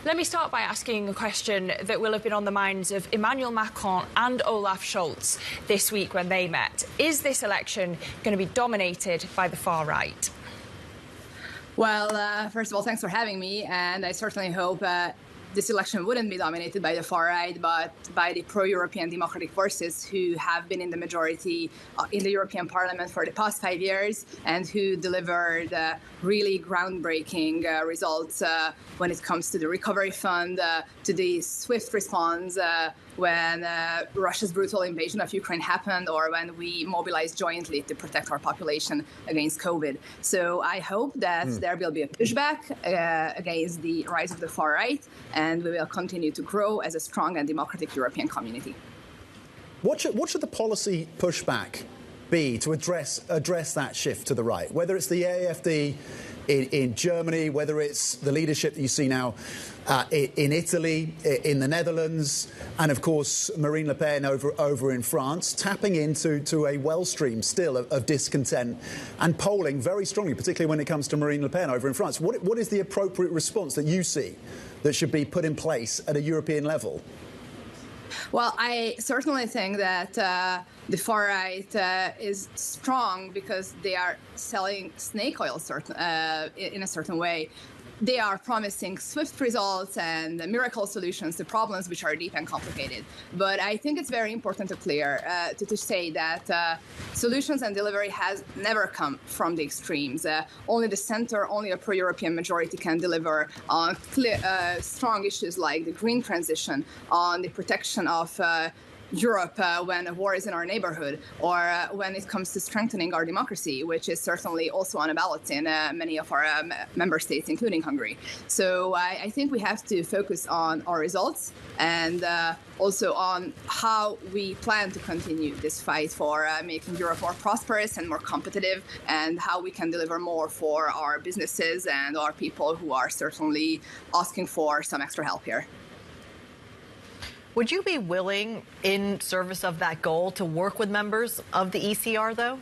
Let me start by asking a question that will have been on the minds of Emmanuel Macron and Olaf Scholz this week when they met. Is this election going to be dominated by the far right? Well, first of all, thanks for having me. And I certainly hope this election wouldn't be dominated by the far right, but by the pro-European democratic forces who have been in the majority in the European Parliament for the past 5 years and who delivered really groundbreaking results when it comes to the recovery fund, to the swift response when Russia's brutal invasion of Ukraine happened, or when we mobilized jointly to protect our population against COVID. So I hope that there will be a pushback against the rise of the far right, and we will continue to grow as a strong and democratic European community. What should the policy pushback be to address that shift to the right? Whether it's the AfD in Germany, whether it's the leadership that you see now in Italy, in the Netherlands, and of course Marine Le Pen over in France, tapping into a wellstream still of discontent and polling very strongly, particularly when it comes to Marine Le Pen over in France. What is the appropriate response that you see that should be put in place at a European level? Well, I certainly think that the far right is strong because they are selling snake oil in a certain way. They are promising swift results and miracle solutions to problems which are deep and complicated. But I think it's very important to say that solutions and delivery has never come from the extremes. Only the center, only a pro-European majority can deliver on strong issues like the green transition, on the protection of Europe when a war is in our neighborhood, or when it comes to strengthening our democracy, which is certainly also on a ballot in many of our member states, including Hungary. So I think we have to focus on our results and also on how we plan to continue this fight for making Europe more prosperous and more competitive, and how we can deliver more for our businesses and our people who are certainly asking for some extra help here. Would you be willing, in service of that goal, to work with members of the ECR, though?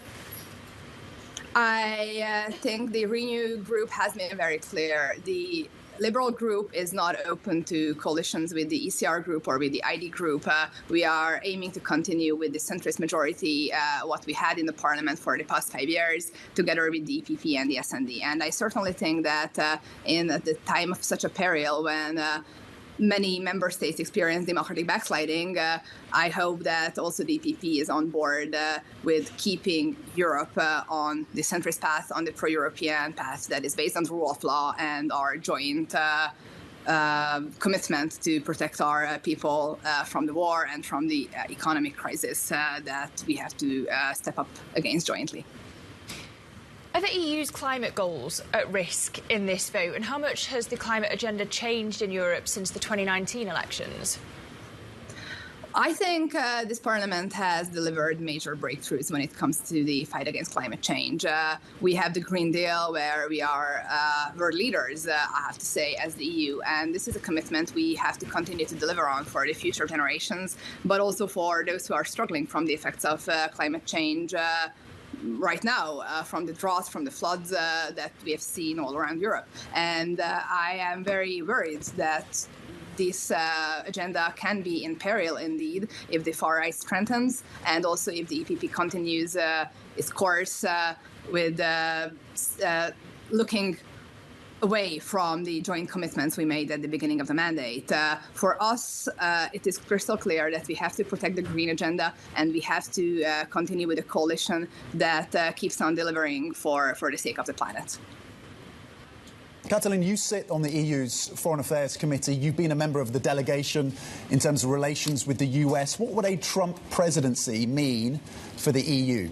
I think the Renew group has been very clear. The Liberal group is not open to coalitions with the ECR group or with the ID group. We are aiming to continue with the centrist majority, what we had in the parliament for the past 5 years, together with the EPP and the SND. And I certainly think that in the time of such a peril when many member states experience democratic backsliding, I hope that also the EPP is on board with keeping Europe on the centrist path, on the pro-European path that is based on the rule of law and our joint commitment to protect our people from the war and from the economic crisis that we have to step up against jointly. Are the EU's climate goals at risk in this vote? And how much has the climate agenda changed in Europe since the 2019 elections? I think this parliament has delivered major breakthroughs when it comes to the fight against climate change. We have the Green Deal, where we are world leaders, I have to say, as the EU. And this is a commitment we have to continue to deliver on for the future generations, but also for those who are struggling from the effects of climate change right now, from the droughts, from the floods that we have seen all around Europe. And I am very worried that this agenda can be in peril indeed if the far right strengthens, and also if the EPP continues its course with looking away from the joint commitments we made at the beginning of the mandate. For us, it is crystal clear that we have to protect the green agenda, and we have to continue with a coalition that keeps on delivering for the sake of the planet. Katalin, you sit on the EU's Foreign Affairs Committee. You've been a member of the delegation in terms of relations with the US. What would a Trump presidency mean for the EU?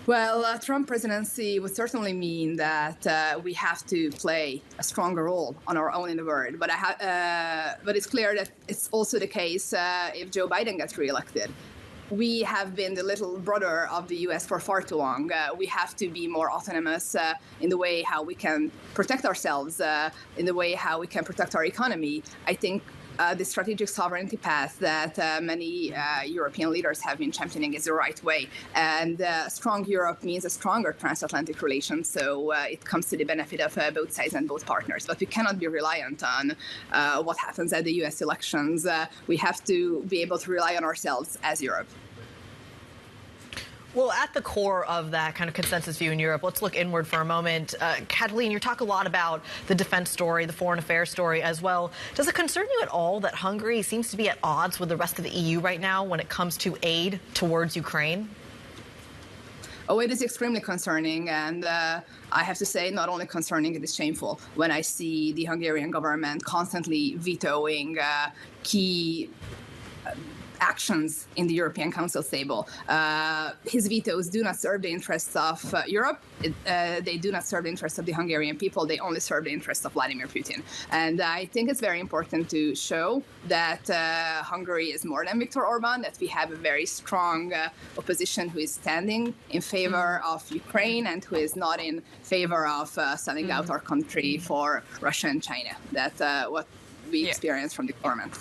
Well, a Trump presidency would certainly mean that we have to play a stronger role on our own in the world. But it's clear that it's also the case if Joe Biden gets reelected. we have been the little brother of the US for far too long. We have to be more autonomous in the way how we can protect ourselves, in the way how we can protect our economy. I think the strategic sovereignty path that many European leaders have been championing is the right way. And strong Europe means a stronger transatlantic relation. So it comes to the benefit of both sides and both partners. But we cannot be reliant on what happens at the US elections. We have to be able to rely on ourselves as Europe. Well, at the core of that kind of consensus view in Europe, let's look inward for a moment. Katalin, you talk a lot about the defense story, the foreign affairs story as well. Does it concern you at all that Hungary seems to be at odds with the rest of the EU right now when it comes to aid towards Ukraine? Oh, it is extremely concerning. And I have to say, not only concerning, it is shameful when I see the Hungarian government constantly vetoing key actions in the European Council table. His vetoes do not serve the interests of Europe. They do not serve the interests of the Hungarian people. They only serve the interests of Vladimir Putin. And I think it's very important to show that Hungary is more than Viktor Orban, that we have a very strong opposition who is standing in favor of Ukraine and who is not in favor of selling out our country for Russia and China. That's what we experienced from the government.